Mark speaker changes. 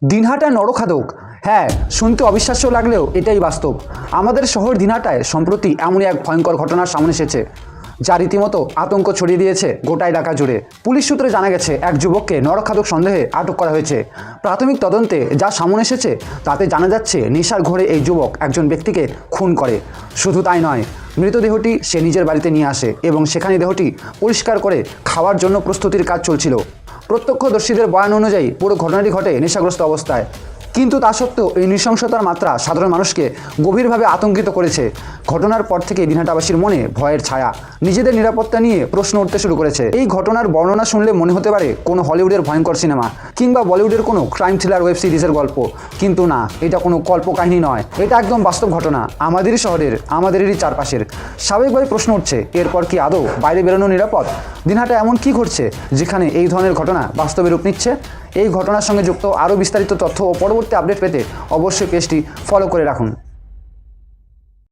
Speaker 1: দিনহাটা নরখাদক। হ্যাঁ, শুনতে অবিশ্বাস্য লাগলেও এটাই বাস্তব। আমাদের শহর দিনহাটায় সম্প্রতি এমনই এক ভয়ঙ্কর ঘটনার সামনে এসেছে যা রীতিমতো আতঙ্ক ছড়িয়ে দিয়েছে গোটা এলাকা জুড়ে। পুলিশ সূত্রে জানা গেছে এক যুবককে নরখাদক সন্দেহে আটক করা হয়েছে। প্রাথমিক তদন্তে যা সামনে এসেছে তাতে জানা যাচ্ছে নেশার ঘোরে এই যুবক একজন ব্যক্তিকে খুন করে। শুধু তাই নয়, মৃতদেহটি সে নিজের বাড়িতে নিয়ে আসে এবং সেখানে দেহটি পরিষ্কার করে খাওয়ার জন্য প্রস্তুতির কাজ চলছিল। প্রত্যক্ষদর্শীদের বয়ান অনুযায়ী পুরো ঘটনাটি ঘটে নেশাগ্রস্ত অবস্থায়। কিন্তু তা সত্ত্বেও এই নৃশংসতার মাত্রা সাধারণ মানুষকে গভীরভাবে আতঙ্কিত করেছে। ঘটনার পর থেকে দিনহাটাবাসীর মনে ভয়ের ছায়া, নিজেদের নিরাপত্তা নিয়ে প্রশ্ন উঠতে শুরু করেছে। এই ঘটনার বর্ণনা শুনলে মনে হতে পারে কোনো হলিউডের ভয়ঙ্কর সিনেমা কিংবা বলিউডের কোনো ক্রাইম থ্রিলার ওয়েব সিরিজের গল্প, কিন্তু না, এটা কোনো কল্পকাহিনী নয়। এটা একদম বাস্তব ঘটনা, আমাদেরই শহরের, আমাদেরই চারপাশের। স্বাভাবিকভাবে প্রশ্ন উঠছে, এরপর কি আদৌ বাইরে বেরোনো নিরাপদ? দিনহাটা এমন কি ঘটছে যেখানে এই ধরনের ঘটনা বাস্তবে রূপ নিচ্ছে? এই ঘটনার সঙ্গে যুক্ত আরও বিস্তারিত তথ্য ও পরবর্তী আপডেট পেতে অবশ্যই পেজটি ফলো করে রাখুন।